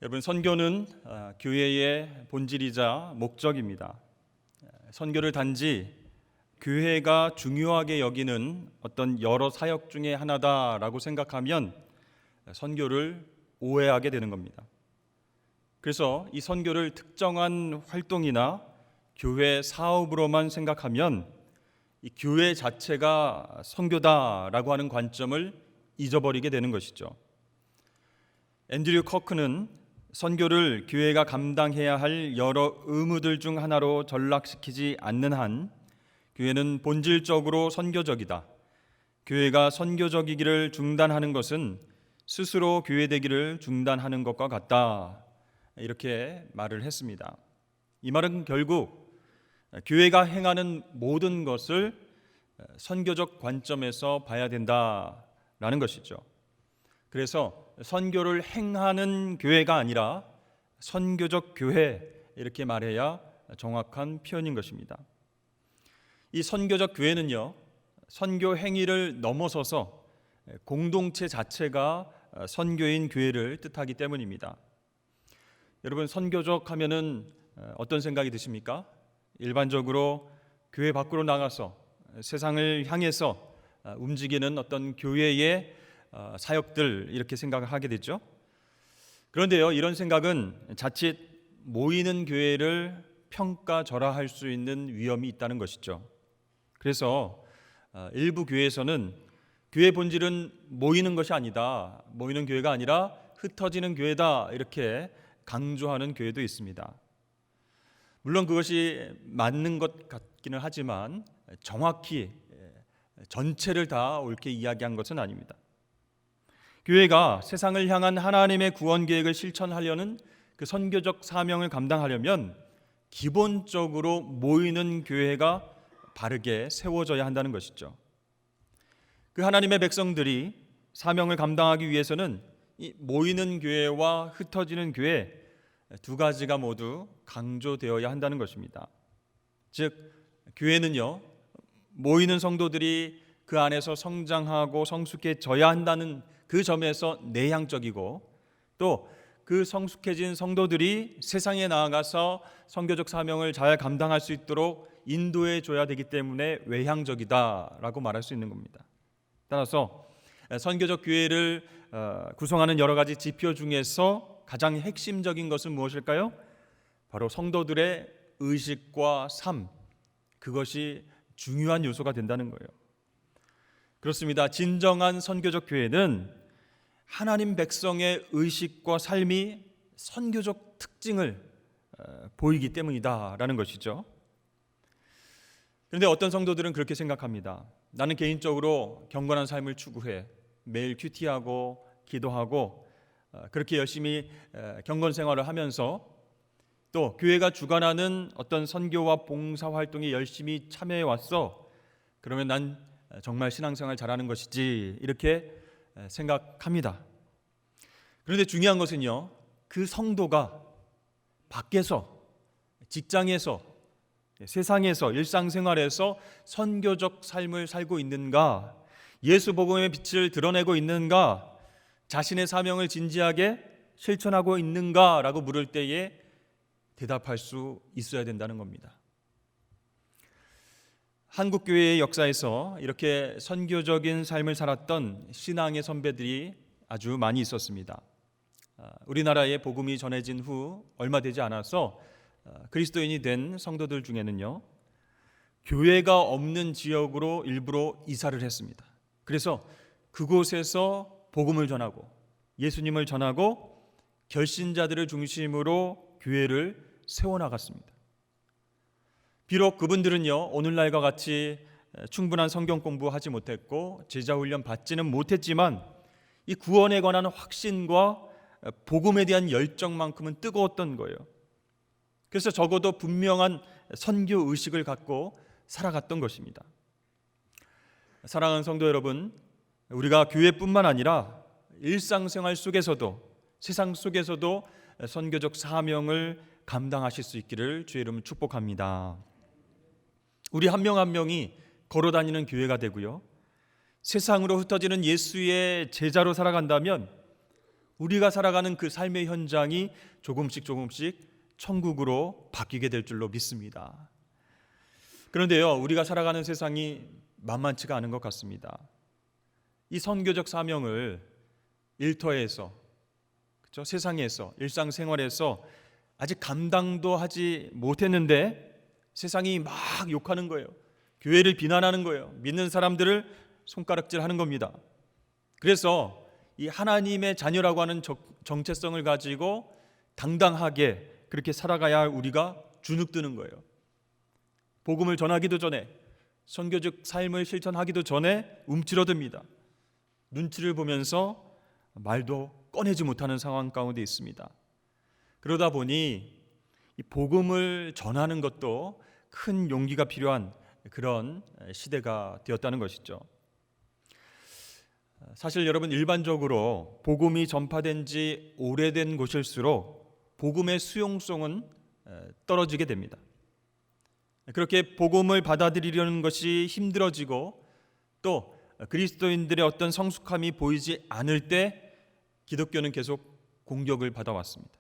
여러분, 선교는 교회의 본질이자 목적입니다. 선교를 단지 교회가 중요하게 여기는 어떤 여러 사역 중에 하나다라고 생각하면 선교를 오해하게 되는 겁니다. 그래서 이 선교를 특정한 활동이나 교회 사업으로만 생각하면 이 교회 자체가 선교다라고 하는 관점을 잊어버리게 되는 것이죠. 앤드류 커크는 선교를 교회가 감당해야 할 여러 의무들 중 하나로 전락시키지 않는 한 교회는 본질적으로 선교적이다. 교회가 선교적이기를 중단하는 것은 스스로 교회되기를 중단하는 것과 같다. 이렇게 말을 했습니다. 이 말은 결국 교회가 행하는 모든 것을 선교적 관점에서 봐야 된다라는 것이죠. 그래서 선교를 행하는 교회가 아니라 선교적 교회, 이렇게 말해야 정확한 표현인 것입니다. 이 선교적 교회는요, 선교 행위를 넘어서서 공동체 자체가 선교인 교회를 뜻하기 때문입니다. 여러분, 선교적 하면은 어떤 생각이 드십니까? 일반적으로 교회 밖으로 나가서 세상을 향해서 움직이는 어떤 교회의 사역들, 이렇게 생각을 하게 되죠. 그런데요, 이런 생각은 자칫 모이는 교회를 평가절하할 수 있는 위험이 있다는 것이죠. 그래서 일부 교회에서는 교회 본질은 모이는 것이 아니다, 모이는 교회가 아니라 흩어지는 교회다, 이렇게 강조하는 교회도 있습니다. 물론 그것이 맞는 것 같기는 하지만 정확히 전체를 다 옳게 이야기한 것은 아닙니다. 교회가 세상을 향한 하나님의 구원 계획을 실천하려는 그 선교적 사명을 감당하려면 기본적으로 모이는 교회가 바르게 세워져야 한다는 것이죠. 그 하나님의 백성들이 사명을 감당하기 위해서는 이 모이는 교회와 흩어지는 교회 두 가지가 모두 강조되어야 한다는 것입니다. 즉, 교회는요, 모이는 성도들이 그 안에서 성장하고 성숙해져야 한다는 그 점에서 내향적이고, 또 그 성숙해진 성도들이 세상에 나아가서 선교적 사명을 잘 감당할 수 있도록 인도해 줘야 되기 때문에 외향적이다라고 말할 수 있는 겁니다. 따라서 선교적 교회를 구성하는 여러 가지 지표 중에서 가장 핵심적인 것은 무엇일까요? 바로 성도들의 의식과 삶, 그것이 중요한 요소가 된다는 거예요. 그렇습니다. 진정한 선교적 교회는 하나님 백성의 의식과 삶이 선교적 특징을 보이기 때문이다라는 것이죠. 그런데 어떤 성도들은 그렇게 생각합니다. 나는 개인적으로 경건한 삶을 추구해 매일 큐티하고 기도하고 그렇게 열심히 경건 생활을 하면서 또 교회가 주관하는 어떤 선교와 봉사 활동에 열심히 참여해 왔어. 그러면 난 정말 신앙생활 잘하는 것이지, 이렇게 생각합니다. 그런데 중요한 것은요, 그 성도가 밖에서, 직장에서, 세상에서, 일상생활에서 선교적 삶을 살고 있는가, 예수 복음의 빛을 드러내고 있는가, 자신의 사명을 진지하게 실천하고 있는가라고 물을 때에 대답할 수 있어야 된다는 겁니다. 한국 교회의 역사에서 이렇게 선교적인 삶을 살았던 신앙의 선배들이 아주 많이 있었습니다. 우리나라에 복음이 전해진 후 얼마 되지 않아서 그리스도인이 된 성도들 중에는요, 교회가 없는 지역으로 일부러 이사를 했습니다. 그래서 그곳에서 복음을 전하고 예수님을 전하고 결신자들을 중심으로 교회를 세워나갔습니다. 비록 그분들은요, 오늘날과 같이 충분한 성경 공부하지 못했고 제자훈련 받지는 못했지만 이 구원에 관한 확신과 복음에 대한 열정만큼은 뜨거웠던 거예요. 그래서 적어도 분명한 선교 의식을 갖고 살아갔던 것입니다. 사랑하는 성도 여러분, 우리가 교회뿐만 아니라 일상생활 속에서도, 세상 속에서도 선교적 사명을 감당하실 수 있기를 주의 이름으로 축복합니다. 우리 한 명 한 명이 걸어다니는 교회가 되고요, 세상으로 흩어지는 예수의 제자로 살아간다면 우리가 살아가는 그 삶의 현장이 조금씩 천국으로 바뀌게 될 줄로 믿습니다. 그런데요, 우리가 살아가는 세상이 만만치가 않은 것 같습니다. 이 선교적 사명을 일터에서, 그렇죠? 세상에서, 일상생활에서 아직 감당도 하지 못했는데 세상이 막 욕하는 거예요. 교회를 비난하는 거예요. 믿는 사람들을 손가락질하는 겁니다. 그래서 이 하나님의 자녀라고 하는 정체성을 가지고 당당하게 그렇게 살아가야 할 우리가 주눅드는 거예요. 복음을 전하기도 전에, 선교적 삶을 실천하기도 전에 움츠러듭니다. 눈치를 보면서 말도 꺼내지 못하는 상황 가운데 있습니다. 그러다 보니 이 복음을 전하는 것도 큰 용기가 필요한 그런 시대가 되었다는 것이죠. 사실 여러분, 일반적으로 복음이 전파된 지 오래된 곳일수록 복음의 수용성은 떨어지게 됩니다. 그렇게 복음을 받아들이려는 것이 힘들어지고 또 그리스도인들의 어떤 성숙함이 보이지 않을 때 기독교는 계속 공격을 받아왔습니다.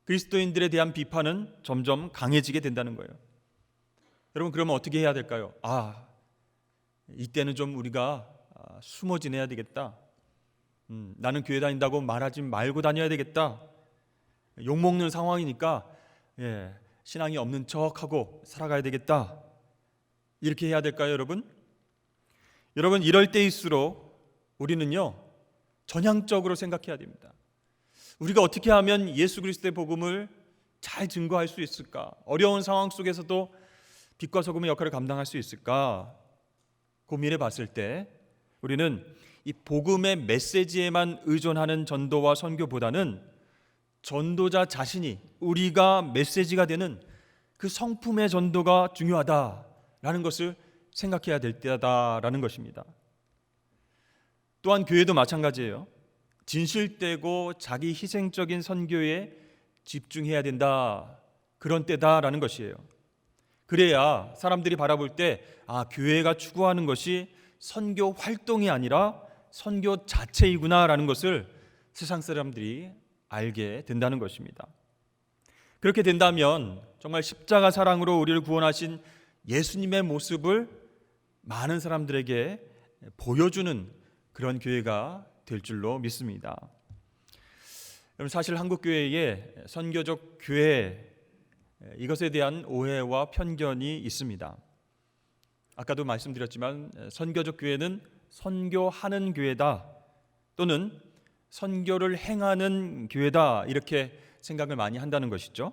그리스도인들에 대한 비판은 점점 강해지게 된다는 거예요. 여러분, 그러면 어떻게 해야 될까요? 이때는 좀 우리가 숨어 지내야 되겠다. 나는 교회 다닌다고 말하지 말고 다녀야 되겠다. 욕먹는 상황이니까 신앙이 없는 척하고 살아가야 되겠다. 이렇게 해야 될까요, 여러분? 여러분, 이럴 때일수록 우리는요, 전향적으로 생각해야 됩니다. 우리가 어떻게 하면 예수 그리스도의 복음을 잘 증거할 수 있을까? 어려운 상황 속에서도 빛과 소금의 역할을 감당할 수 있을까? 고민해 봤을 때 우리는 이 복음의 메시지에만 의존하는 전도와 선교보다는 전도자 자신이, 우리가 메시지가 되는 그 성품의 전도가 중요하다라는 것을 생각해야 될 때다라는 것입니다. 또한 교회도 마찬가지예요. 진실되고 자기 희생적인 선교에 집중해야 된다, 그런 때다라는 것이에요. 그래야 사람들이 바라볼 때 교회가 추구하는 것이 선교 활동이 아니라 선교 자체이구나라는 것을 세상 사람들이 알게 된다는 것입니다. 그렇게 된다면 정말 십자가 사랑으로 우리를 구원하신 예수님의 모습을 많은 사람들에게 보여주는 그런 교회가 될 줄로 믿습니다. 여러분, 사실 한국 교회에 선교적 교회, 이것에 대한 오해와 편견이 있습니다. 아까도 말씀드렸지만 선교적 교회는 선교하는 교회다, 또는 선교를 행하는 교회다, 이렇게 생각을 많이 한다는 것이죠.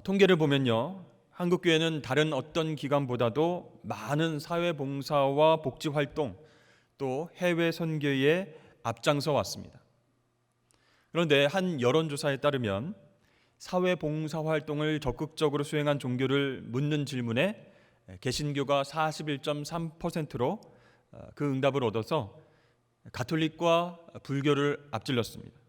통계를 보면요, 한국 교회는 다른 어떤 기관보다도 많은 사회봉사와 복지활동, 또 해외 선교에 앞장서 왔습니다. 그런데 한 여론조사에 따르면 사회봉사활동을 적극적으로 수행한 종교를 묻는 질문에 개신교가 41.3%로 그 응답을 얻어서 가톨릭과 불교를 앞질렀습니다.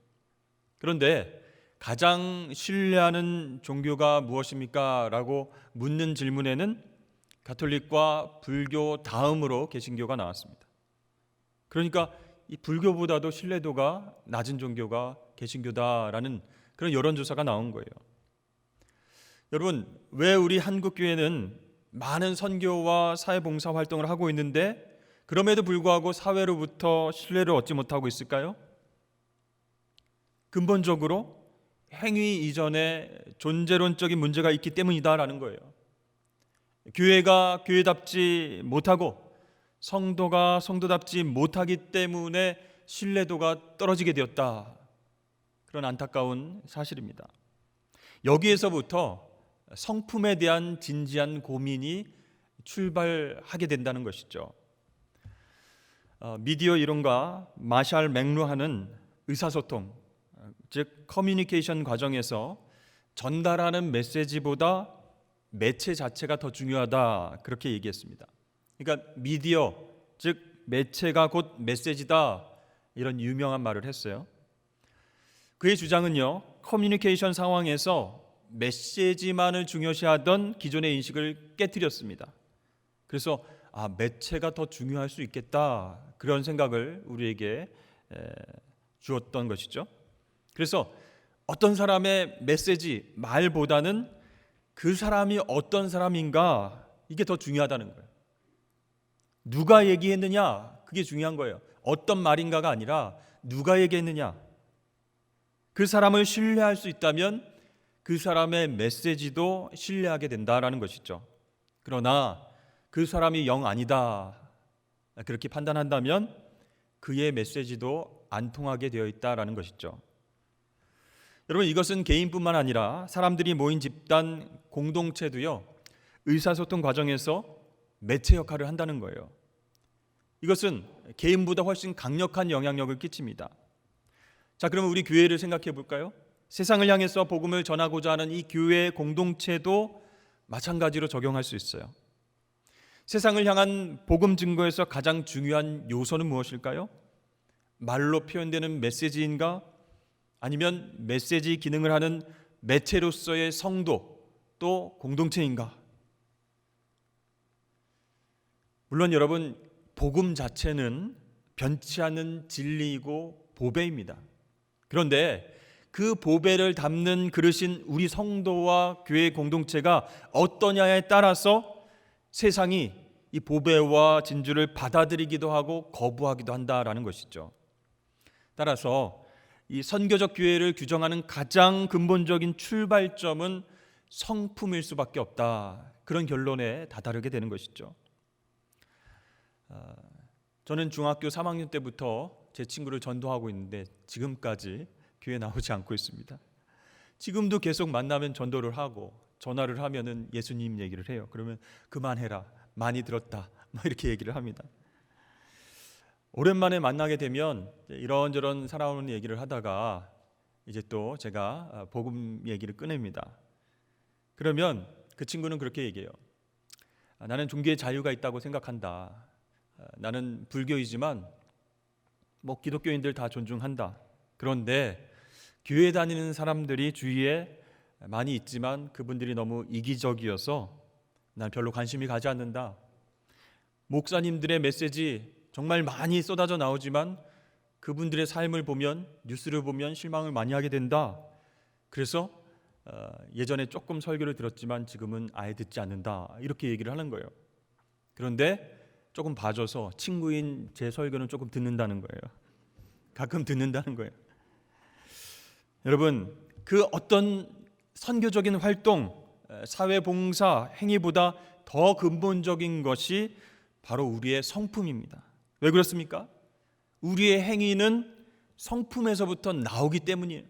그런데 가장 신뢰하는 종교가 무엇입니까? 라고 묻는 질문에는 가톨릭과 불교 다음으로 개신교가 나왔습니다. 그러니까 이 불교보다도 신뢰도가 낮은 종교가 개신교다라는 그런 여론조사가 나온 거예요. 여러분, 왜 우리 한국교회는 많은 선교와 사회봉사 활동을 하고 있는데 그럼에도 불구하고 사회로부터 신뢰를 얻지 못하고 있을까요? 근본적으로 행위 이전에 존재론적인 문제가 있기 때문이다라는 거예요. 교회가 교회답지 못하고 성도가 성도답지 못하기 때문에 신뢰도가 떨어지게 되었다, 그런 안타까운 사실입니다. 여기에서부터 성품에 대한 진지한 고민이 출발하게 된다는 것이죠. 미디어 이론가 마샬 맥루하는 의사소통, 즉 커뮤니케이션 과정에서 전달하는 메시지보다 매체 자체가 더 중요하다, 그렇게 얘기했습니다. 그러니까 미디어, 즉 매체가 곧 메시지다, 이런 유명한 말을 했어요. 그의 주장은요, 커뮤니케이션 상황에서 메시지만을 중요시하던 기존의 인식을 깨뜨렸습니다. 그래서 매체가 더 중요할 수 있겠다, 그런 생각을 우리에게 주었던 것이죠. 그래서 어떤 사람의 메시지, 말보다는 그 사람이 어떤 사람인가, 이게 더 중요하다는 거예요. 누가 얘기했느냐, 그게 중요한 거예요. 어떤 말인가가 아니라 누가 얘기했느냐. 그 사람을 신뢰할 수 있다면 그 사람의 메시지도 신뢰하게 된다라는 것이죠. 그러나 그 사람이 영 아니다, 그렇게 판단한다면 그의 메시지도 안 통하게 되어 있다라는 것이죠. 여러분, 이것은 개인뿐만 아니라 사람들이 모인 집단, 공동체도요, 의사소통 과정에서 매체 역할을 한다는 거예요. 이것은 개인보다 훨씬 강력한 영향력을 끼칩니다. 자, 그러면 우리 교회를 생각해 볼까요? 세상을 향해서 복음을 전하고자 하는 이 교회 공동체도 마찬가지로 적용할 수 있어요. 세상을 향한 복음 증거에서 가장 중요한 요소는 무엇일까요? 말로 표현되는 메시지인가? 아니면 메시지 기능을 하는 매체로서의 성도, 또 공동체인가? 물론 여러분, 복음 자체는 변치 않는 진리이고 보배입니다. 그런데 그 보배를 담는 그릇인 우리 성도와 교회 공동체가 어떠냐에 따라서 세상이 이 보배와 진주를 받아들이기도 하고 거부하기도 한다라는 것이죠. 따라서 이 선교적 교회를 규정하는 가장 근본적인 출발점은 성품일 수밖에 없다, 그런 결론에 다다르게 되는 것이죠. 저는 중학교 3학년 때부터 제 친구를 전도하고 있는데 지금까지 교회 나오지 않고 있습니다. 지금도 계속 만나면 전도를 하고 전화를 하면은 예수님 얘기를 해요. 그러면 그만해라, 많이 들었다, 이렇게 얘기를 합니다. 오랜만에 만나게 되면 이런저런 살아오는 얘기를 하다가 이제 또 제가 복음 얘기를 꺼냅니다. 그러면 그 친구는 그렇게 얘기해요. 나는 종교의 자유가 있다고 생각한다. 나는 불교이지만 기독교인들 다 존중한다. 그런데 교회 다니는 사람들이 주위에 많이 있지만 그분들이 너무 이기적이어서 난 별로 관심이 가지 않는다. 목사님들의 메시지 정말 많이 쏟아져 나오지만 그분들의 삶을 보면, 뉴스를 보면 실망을 많이 하게 된다. 그래서 예전에 조금 설교를 들었지만 지금은 아예 듣지 않는다, 이렇게 얘기를 하는 거예요. 그런데 조금 봐줘서 친구인 제 설교는 조금 듣는다는 거예요. 가끔 듣는다는 거예요. 여러분, 그 어떤 선교적인 활동, 사회봉사 행위보다 더 근본적인 것이 바로 우리의 성품입니다. 왜 그렇습니까? 우리의 행위는 성품에서부터 나오기 때문이에요.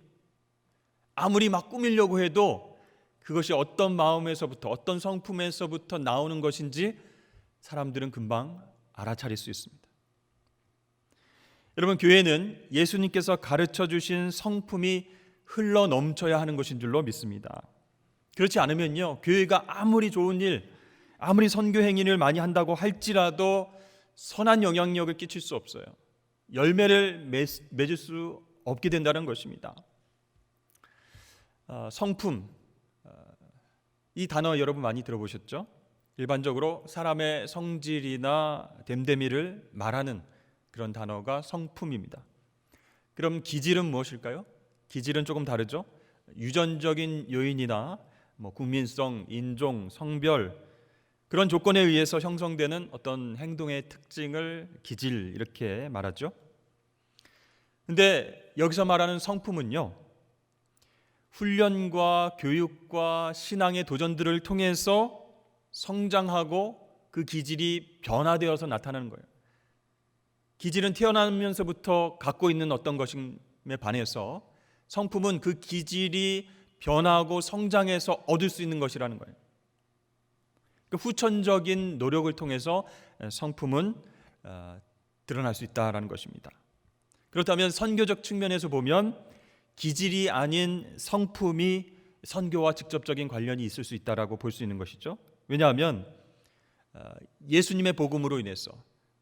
아무리 막 꾸미려고 해도 그것이 어떤 마음에서부터, 어떤 성품에서부터 나오는 것인지 사람들은 금방 알아차릴 수 있습니다. 여러분, 교회는 예수님께서 가르쳐 주신 성품이 흘러 넘쳐야 하는 것인 줄로 믿습니다. 그렇지 않으면요, 교회가 아무리 좋은 일, 아무리 선교 행위를 많이 한다고 할지라도 선한 영향력을 끼칠 수 없어요. 열매를 맺을 수 없게 된다는 것입니다. 성품, 이 단어 여러분 많이 들어보셨죠? 일반적으로 사람의 성질이나 됨됨이를 말하는 그런 단어가 성품입니다. 그럼 기질은 무엇일까요? 기질은 조금 다르죠. 유전적인 요인이나 국민성, 인종, 성별, 그런 조건에 의해서 형성되는 어떤 행동의 특징을 기질, 이렇게 말하죠. 근데 여기서 말하는 성품은요, 훈련과 교육과 신앙의 도전들을 통해서 성장하고 그 기질이 변화되어서 나타나는 거예요. 기질은 태어나면서부터 갖고 있는 어떤 것임에 반해서 성품은 그 기질이 변하고 성장해서 얻을 수 있는 것이라는 거예요. 그 후천적인 노력을 통해서 성품은 드러날 수 있다라는 것입니다. 그렇다면 선교적 측면에서 보면 기질이 아닌 성품이 선교와 직접적인 관련이 있을 수 있다라고 볼 수 있는 것이죠. 왜냐하면 예수님의 복음으로 인해서,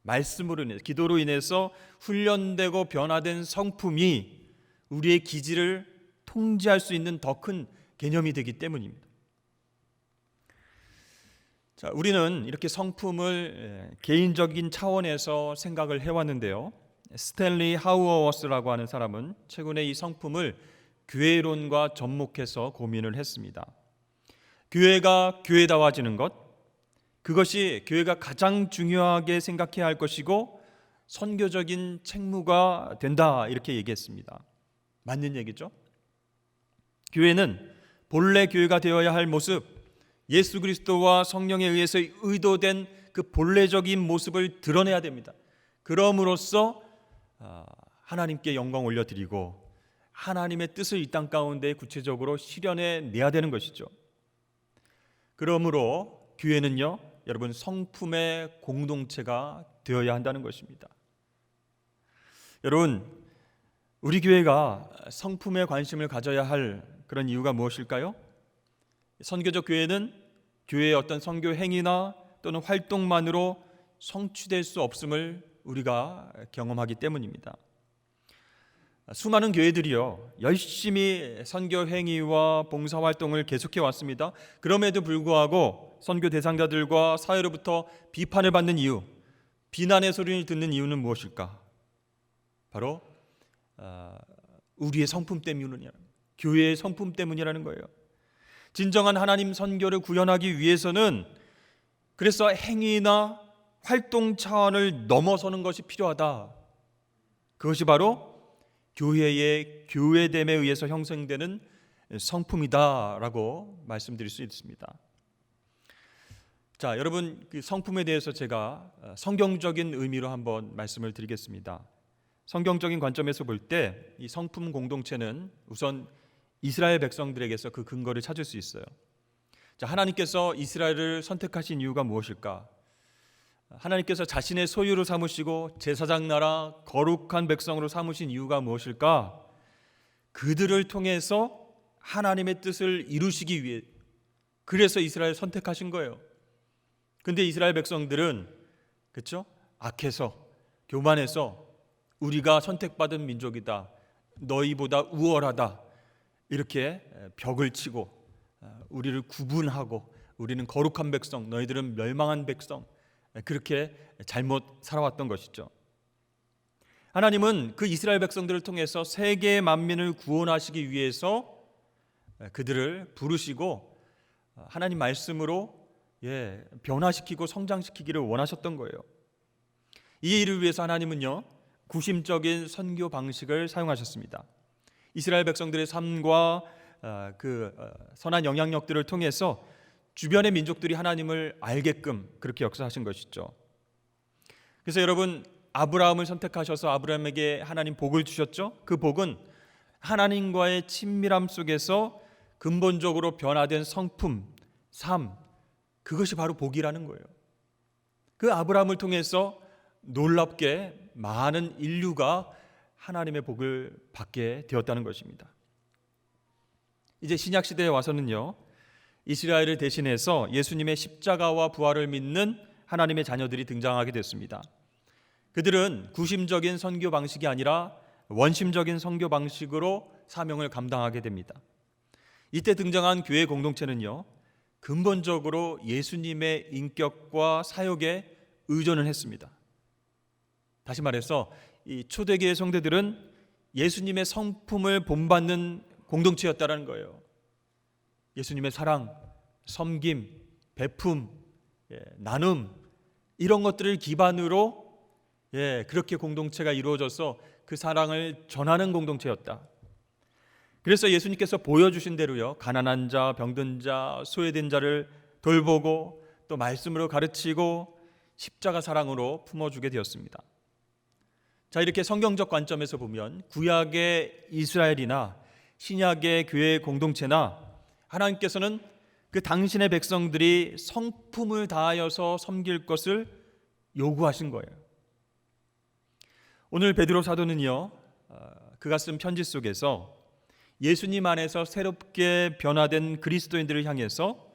말씀으로 인해서, 기도로 인해서 훈련되고 변화된 성품이 우리의 기질을 통제할 수 있는 더 큰 개념이 되기 때문입니다. 자, 우리는 이렇게 성품을 개인적인 차원에서 생각을 해왔는데요. 스탠리 하우어워스라고 하는 사람은 최근에 이 성품을 교회론과 접목해서 고민을 했습니다. 교회가 교회다워지는 것, 그것이 교회가 가장 중요하게 생각해야 할 것이고 선교적인 책무가 된다, 이렇게 얘기했습니다. 맞는 얘기죠? 교회는 본래 교회가 되어야 할 모습, 예수 그리스도와 성령에 의해서 의도된 그 본래적인 모습을 드러내야 됩니다. 그럼으로써 하나님께 영광 올려드리고 하나님의 뜻을 이 땅 가운데 구체적으로 실현해 내야 되는 것이죠. 그러므로 교회는요, 여러분, 성품의 공동체가 되어야 한다는 것입니다. 여러분, 우리 교회가 성품에 관심을 가져야 할 그런 이유가 무엇일까요? 선교적 교회는 교회의 어떤 선교 행위나 또는 활동만으로 성취될 수 없음을 우리가 경험하기 때문입니다. 수많은 교회들이요, 열심히 선교 행위와 봉사 활동을 계속해 왔습니다. 그럼에도 불구하고 선교 대상자들과 사회로부터 비판을 받는 이유, 비난의 소리를 듣는 이유는 무엇일까? 바로 우리의 성품 때문이야. 교회의 성품 때문이라는 거예요. 진정한 하나님 선교를 구현하기 위해서는 그래서 행위나 활동 차원을 넘어서는 것이 필요하다. 그것이 바로 교회의 교회됨에 의해서 형성되는 성품이다라고 말씀드릴 수 있습니다. 자, 여러분, 그 성품에 대해서 제가 성경적인 의미로 한번 말씀을 드리겠습니다. 성경적인 관점에서 볼 때 이 성품 공동체는 우선 이스라엘 백성들에게서 그 근거를 찾을 수 있어요. 자, 하나님께서 이스라엘을 선택하신 이유가 무엇일까? 하나님께서 자신의 소유로 삼으시고 제사장 나라 거룩한 백성으로 삼으신 이유가 무엇일까? 그들을 통해서 하나님의 뜻을 이루시기 위해, 그래서 이스라엘을 선택하신 거예요. 근데 이스라엘 백성들은, 그렇죠? 악해서, 교만해서 우리가 선택받은 민족이다, 너희보다 우월하다, 이렇게 벽을 치고 우리를 구분하고 우리는 거룩한 백성, 너희들은 멸망한 백성, 그렇게 잘못 살아왔던 것이죠. 하나님은 그 이스라엘 백성들을 통해서 세계 만민을 구원하시기 위해서 그들을 부르시고 하나님 말씀으로 변화시키고 성장시키기를 원하셨던 거예요. 이 일을 위해서 하나님은요, 구심적인 선교 방식을 사용하셨습니다. 이스라엘 백성들의 삶과 선한 영향력들을 통해서 주변의 민족들이 하나님을 알게끔 그렇게 역사하신 것이죠. 그래서 여러분, 아브라함을 선택하셔서 아브라함에게 하나님 복을 주셨죠. 그 복은 하나님과의 친밀함 속에서 근본적으로 변화된 성품, 삶, 그것이 바로 복이라는 거예요. 그 아브라함을 통해서 놀랍게 많은 인류가 하나님의 복을 받게 되었다는 것입니다. 이제 신약 시대에 와서는요, 이스라엘을 대신해서 예수님의 십자가와 부활을 믿는 하나님의 자녀들이 등장하게 됐습니다. 그들은 구심적인 선교 방식이 아니라 원심적인 선교 방식으로 사명을 감당하게 됩니다. 이때 등장한 교회 공동체는요, 근본적으로 예수님의 인격과 사역에 의존을 했습니다. 다시 말해서 이 초대교회 성도들은 예수님의 성품을 본받는 공동체였다는 거예요. 예수님의 사랑, 섬김, 베품, 나눔, 이런 것들을 기반으로 그렇게 공동체가 이루어져서 그 사랑을 전하는 공동체였다. 그래서 예수님께서 보여주신 대로요, 가난한 자, 병든 자, 소외된 자를 돌보고 또 말씀으로 가르치고 십자가 사랑으로 품어주게 되었습니다. 자, 이렇게 성경적 관점에서 보면 구약의 이스라엘이나 신약의 교회 공동체나 하나님께서는 그 당신의 백성들이 성품을 다하여서 섬길 것을 요구하신 거예요. 오늘 베드로 사도는요, 그가 쓴 편지 속에서 예수님 안에서 새롭게 변화된 그리스도인들을 향해서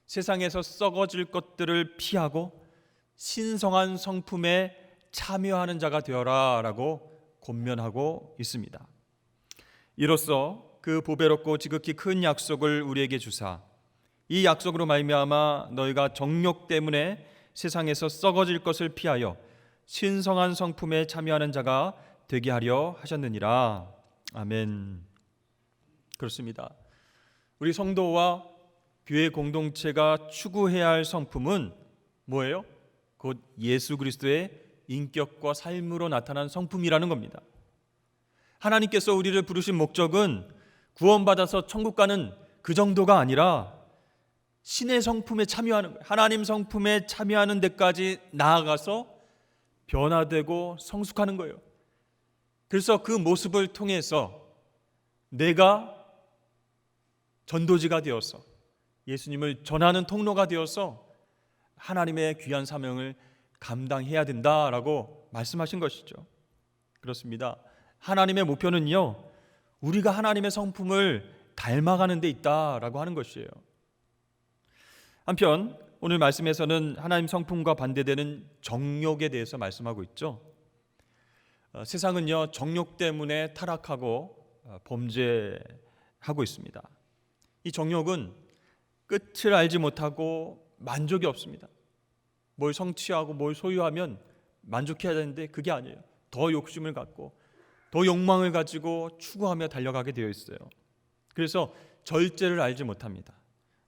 세상에서 썩어질 것들을 피하고 신성한 성품에 참여하는 자가 되어라 라고 권면하고 있습니다. 이로써 그 보배롭고 지극히 큰 약속을 우리에게 주사 이 약속으로 말미암아 너희가 정욕 때문에 세상에서 썩어질 것을 피하여 신성한 성품에 참여하는 자가 되게 하려 하셨느니라. 아멘. 그렇습니다. 우리 성도와 교회 공동체가 추구해야 할 성품은 뭐예요? 곧 예수 그리스도의 인격과 삶으로 나타난 성품이라는 겁니다. 하나님께서 우리를 부르신 목적은 구원받아서 천국 가는 그 정도가 아니라 신의 성품에 참여하는 거예요. 하나님 성품에 참여하는 데까지 나아가서 변화되고 성숙하는 거예요. 그래서 그 모습을 통해서 내가 전도지가 되어서 예수님을 전하는 통로가 되어서 하나님의 귀한 사명을 감당해야 된다라고 말씀하신 것이죠. 그렇습니다. 하나님의 목표는요, 우리가 하나님의 성품을 닮아가는 데 있다라고 하는 것이에요. 한편 오늘 말씀에서는 하나님 성품과 반대되는 정욕에 대해서 말씀하고 있죠. 세상은요, 정욕 때문에 타락하고 범죄하고 있습니다. 이 정욕은 끝을 알지 못하고 만족이 없습니다. 뭘 성취하고 뭘 소유하면 만족해야 되는데 그게 아니에요. 더 욕심을 갖고 더 욕망을 가지고 추구하며 달려가게 되어 있어요. 그래서 절제를 알지 못합니다.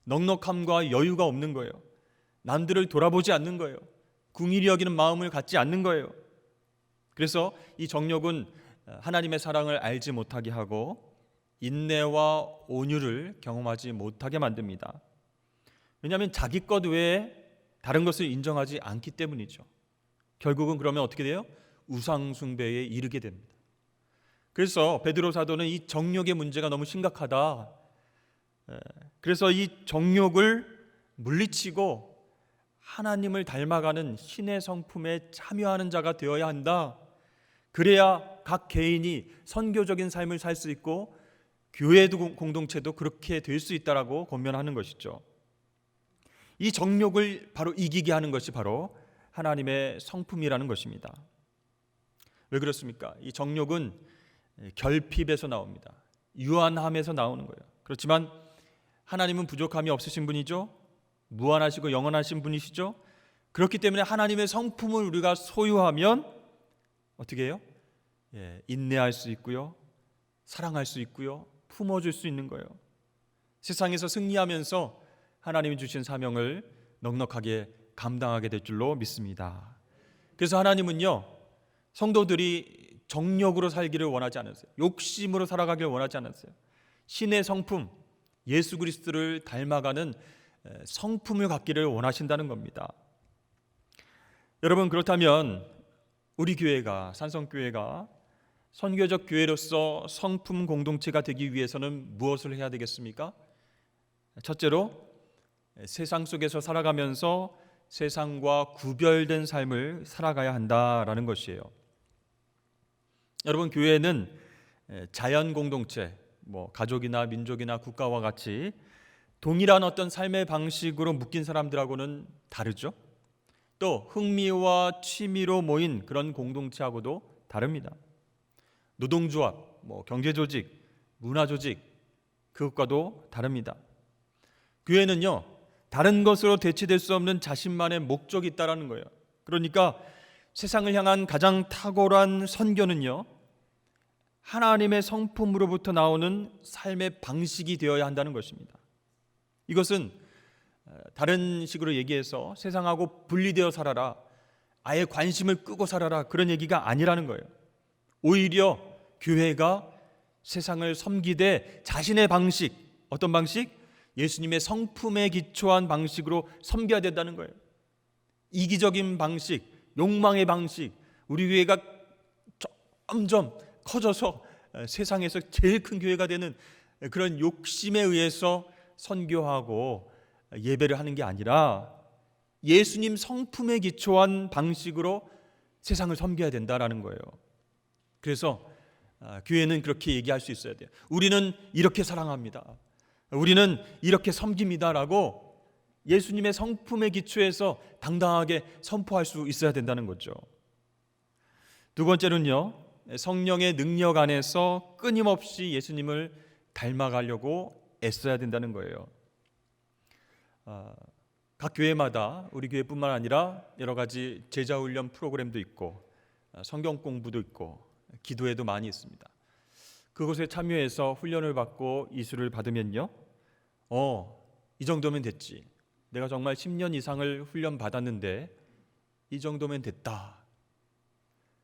넉넉함과 여유가 없는 거예요. 남들을 돌아보지 않는 거예요. 궁일이 여기는 마음을 갖지 않는 거예요. 그래서 이 정욕은 하나님의 사랑을 알지 못하게 하고 인내와 온유를 경험하지 못하게 만듭니다. 왜냐하면 자기 것 외에 다른 것을 인정하지 않기 때문이죠. 결국은 그러면 어떻게 돼요? 우상 숭배에 이르게 됩니다. 그래서 베드로 사도는 이 정욕의 문제가 너무 심각하다. 그래서 이 정욕을 물리치고 하나님을 닮아가는 신의 성품에 참여하는 자가 되어야 한다. 그래야 각 개인이 선교적인 삶을 살 수 있고 교회도 공동체도 그렇게 될 수 있다라고 권면하는 것이죠. 이 정욕을 바로 이기게 하는 것이 바로 하나님의 성품이라는 것입니다. 왜 그렇습니까? 이 정욕은 결핍에서 나옵니다. 유한함에서 나오는 거예요. 그렇지만 하나님은 부족함이 없으신 분이죠. 무한하시고 영원하신 분이시죠. 그렇기 때문에 하나님의 성품을 우리가 소유하면 어떻게 해요? 인내할 수 있고요, 사랑할 수 있고요, 품어줄 수 있는 거예요. 세상에서 승리하면서 하나님이 주신 사명을 넉넉하게 감당하게 될 줄로 믿습니다. 그래서 하나님은요, 성도들이 정욕으로 살기를 원하지 않으세요. 욕심으로 살아가기를 원하지 않으세요. 신의 성품, 예수 그리스도를 닮아가는 성품을 갖기를 원하신다는 겁니다. 여러분, 그렇다면 우리 교회가, 산성교회가 선교적 교회로서 성품 공동체가 되기 위해서는 무엇을 해야 되겠습니까? 첫째로 세상 속에서 살아가면서 세상과 구별된 삶을 살아가야 한다라는 것이에요. 여러분, 교회는 자연 공동체, 가족이나 민족이나 국가와 같이 동일한 어떤 삶의 방식으로 묶인 사람들하고는 다르죠. 또 흥미와 취미로 모인 그런 공동체하고도 다릅니다. 노동조합, 경제조직, 문화조직, 그것과도 다릅니다. 교회는요, 다른 것으로 대체될 수 없는 자신만의 목적이 있다라는 거예요. 그러니까 세상을 향한 가장 탁월한 선교는요, 하나님의 성품으로부터 나오는 삶의 방식이 되어야 한다는 것입니다. 이것은 다른 식으로 얘기해서 세상하고 분리되어 살아라, 아예 관심을 끄고 살아라, 그런 얘기가 아니라는 거예요. 오히려 교회가 세상을 섬기되 자신의 방식, 어떤 방식? 예수님의 성품에 기초한 방식으로 섬겨야 된다는 거예요. 이기적인 방식, 욕망의 방식, 우리 교회가 점점 커져서 세상에서 제일 큰 교회가 되는 그런 욕심에 의해서 선교하고 예배를 하는 게 아니라 예수님 성품에 기초한 방식으로 세상을 섬겨야 된다라는 거예요. 그래서 교회는 그렇게 얘기할 수 있어야 돼요. 우리는 이렇게 사랑합니다. 우리는 이렇게 섬깁니다라고 예수님의 성품에 기초해서 당당하게 선포할 수 있어야 된다는 거죠. 두 번째는요, 성령의 능력 안에서 끊임없이 예수님을 닮아가려고 애써야 된다는 거예요. 각 교회마다 우리 교회뿐만 아니라 여러 가지 제자 훈련 프로그램도 있고 성경 공부도 있고 기도회도 많이 있습니다. 그곳에 참여해서 훈련을 받고 이수를 받으면요, 이 정도면 됐지. 내가 정말 10년 이상을 훈련 받았는데 이 정도면 됐다.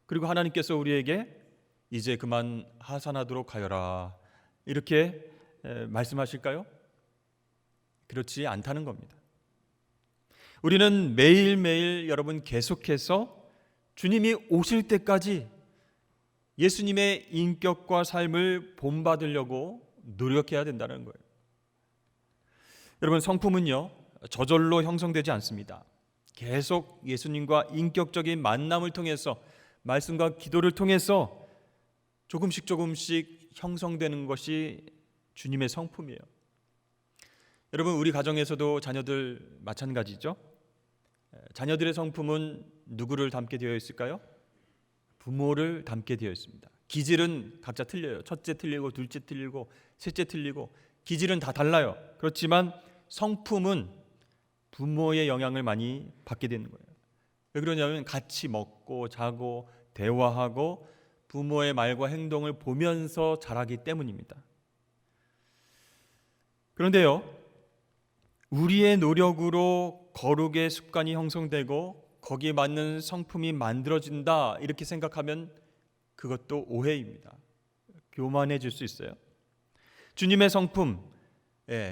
그리고 하나님께서 우리에게 이제 그만 하산하도록 하여라, 이렇게 말씀하실까요? 그렇지 않다는 겁니다. 우리는 매일매일 여러분 계속해서 주님이 오실 때까지 예수님의 인격과 삶을 본받으려고 노력해야 된다는 거예요. 여러분, 성품은요, 저절로 형성되지 않습니다. 계속 예수님과 인격적인 만남을 통해서, 말씀과 기도를 통해서 조금씩 형성되는 것이 주님의 성품이에요. 여러분, 우리 가정에서도 자녀들 마찬가지죠. 자녀들의 성품은 누구를 닮게 되어 있을까요? 부모를 닮게 되어 있습니다. 기질은 각자 틀려요. 첫째 틀리고, 둘째 틀리고, 셋째 틀리고, 기질은 다 달라요. 그렇지만 성품은 부모의 영향을 많이 받게 되는 거예요. 왜 그러냐면 같이 먹고 자고 대화하고 부모의 말과 행동을 보면서 자라기 때문입니다. 그런데요, 우리의 노력으로 거룩의 습관이 형성되고 거기에 맞는 성품이 만들어진다, 이렇게 생각하면 그것도 오해입니다. 교만해질 수 있어요. 주님의 성품,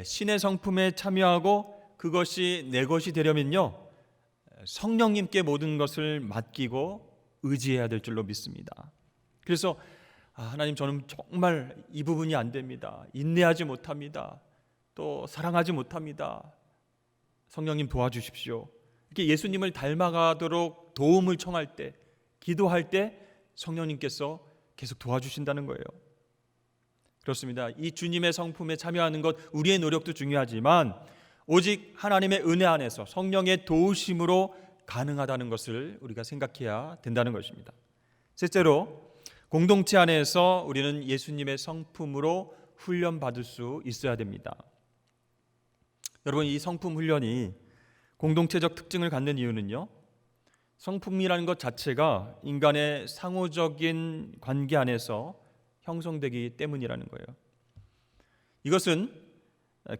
신의 성품에 참여하고 그것이 내 것이 되려면요, 성령님께 모든 것을 맡기고 의지해야 될 줄로 믿습니다. 그래서 하나님, 저는 정말 이 부분이 안 됩니다. 인내하지 못합니다. 또 사랑하지 못합니다. 성령님 도와주십시오. 이렇게 예수님을 닮아가도록 도움을 청할 때, 기도할 때 성령님께서 계속 도와주신다는 거예요. 그렇습니다. 이 주님의 성품에 참여하는 것, 우리의 노력도 중요하지만 오직 하나님의 은혜 안에서 성령의 도우심으로 가능하다는 것을 우리가 생각해야 된다는 것입니다. 셋째로, 공동체 안에서 우리는 예수님의 성품으로 훈련받을 수 있어야 됩니다. 여러분, 이 성품 훈련이 공동체적 특징을 갖는 이유는요, 성품이라는 것 자체가 인간의 상호적인 관계 안에서 형성되기 때문이라는 거예요. 이것은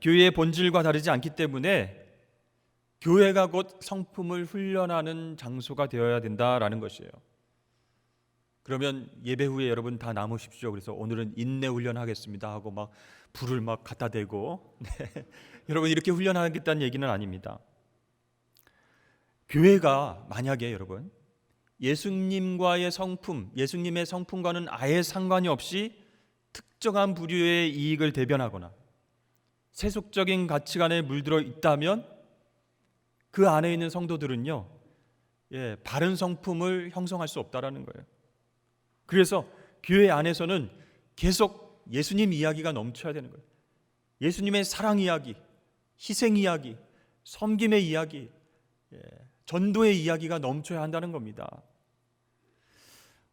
교회의 본질과 다르지 않기 때문에 교회가 곧 성품을 훈련하는 장소가 되어야 된다라는 것이에요. 그러면 예배 후에 여러분 다 남으십시오. 그래서 오늘은 인내 훈련하겠습니다 하고 막 불을 막 갖다 대고 여러분, 이렇게 훈련하겠다는 얘기는 아닙니다. 교회가 만약에 여러분 예수님과의 성품, 예수님의 성품과는 아예 상관이 없이 특정한 부류의 이익을 대변하거나 세속적인 가치관에 물들어 있다면 그 안에 있는 성도들은요, 바른 성품을 형성할 수 없다라는 거예요. 그래서 교회 안에서는 계속 예수님 이야기가 넘쳐야 되는 거예요. 예수님의 사랑 이야기, 희생 이야기, 섬김의 이야기, 전도의 이야기가 넘쳐야 한다는 겁니다.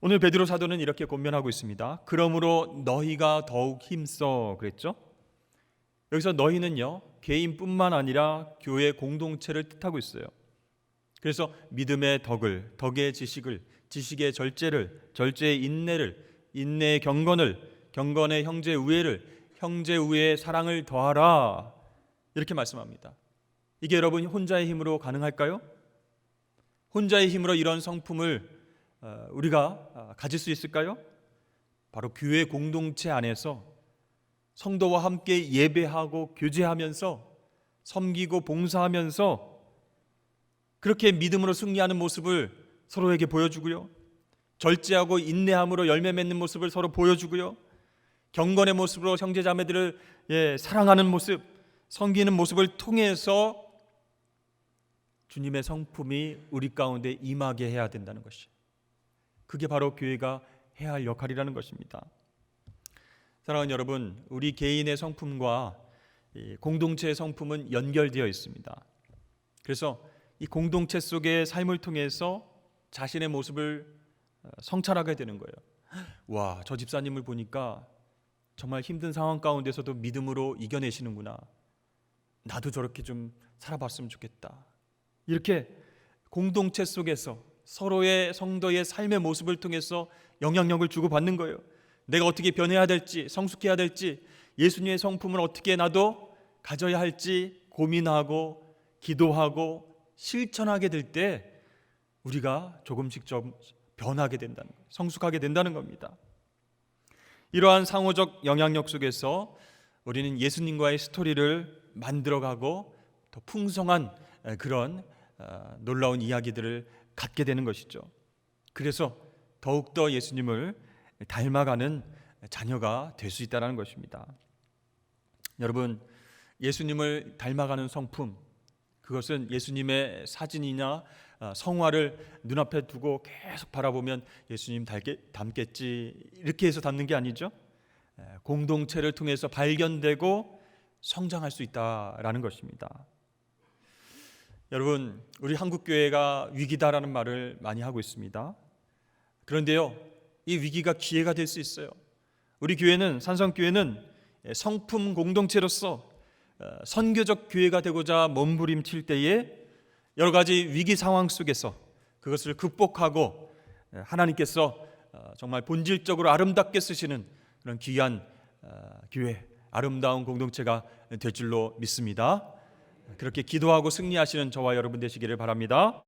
오늘 베드로 사도는 이렇게 권면하고 있습니다. 그러므로 너희가 더욱 힘써, 그랬죠? 여기서 너희는요, 개인뿐만 아니라 교회 공동체를 뜻하고 있어요. 그래서 믿음의 덕을, 덕의 지식을, 지식의 절제를, 절제의 인내를, 인내의 경건을, 경건의 형제 우애를, 형제 우애의 사랑을 더하라, 이렇게 말씀합니다. 이게 여러분 혼자의 힘으로 가능할까요? 혼자의 힘으로 이런 성품을 우리가 가질 수 있을까요? 바로 교회 공동체 안에서 성도와 함께 예배하고 교제하면서 섬기고 봉사하면서 그렇게 믿음으로 승리하는 모습을 서로에게 보여주고요, 절제하고 인내함으로 열매 맺는 모습을 서로 보여주고요, 경건의 모습으로 형제자매들을 사랑하는 모습, 섬기는 모습을 통해서 주님의 성품이 우리 가운데 임하게 해야 된다는 것이, 그게 바로 교회가 해야 할 역할이라는 것입니다. 사랑하는 여러분, 우리 개인의 성품과 공동체의 성품은 연결되어 있습니다. 그래서 이 공동체 속의 삶을 통해서 자신의 모습을 성찰하게 되는 거예요. 와, 저 집사님을 보니까 정말 힘든 상황 가운데서도 믿음으로 이겨내시는구나. 나도 저렇게 좀 살아봤으면 좋겠다. 이렇게 공동체 속에서 서로의 성도의 삶의 모습을 통해서 영향력을 주고받는 거예요. 내가 어떻게 변해야 될지, 성숙해야 될지, 예수님의 성품을 어떻게 나도 가져야 할지 고민하고 기도하고 실천하게 될 때 우리가 조금씩 좀 변하게 된다는 거예요. 성숙하게 된다는 겁니다. 이러한 상호적 영향력 속에서 우리는 예수님과의 스토리를 만들어가고 더 풍성한 그런 놀라운 이야기들을 갖게 되는 것이죠. 그래서 더욱더 예수님을 닮아가는 자녀가 될 수 있다는 것입니다. 여러분, 예수님을 닮아가는 성품, 그것은 예수님의 사진이나 성화를 눈앞에 두고 계속 바라보면 예수님 닮겠지 이렇게 해서 닮는 게 아니죠. 공동체를 통해서 발견되고 성장할 수 있다라는 것입니다. 여러분, 우리 한국교회가 위기다라는 말을 많이 하고 있습니다. 그런데요, 이 위기가 기회가 될 수 있어요. 우리 교회는, 산성교회는 성품 공동체로서 선교적 교회가 되고자 몸부림칠 때에 여러 가지 위기 상황 속에서 그것을 극복하고 하나님께서 정말 본질적으로 아름답게 쓰시는 그런 귀한 교회, 아름다운 공동체가 될 줄로 믿습니다. 그렇게 기도하고 승리하시는 저와 여러분 되시기를 바랍니다.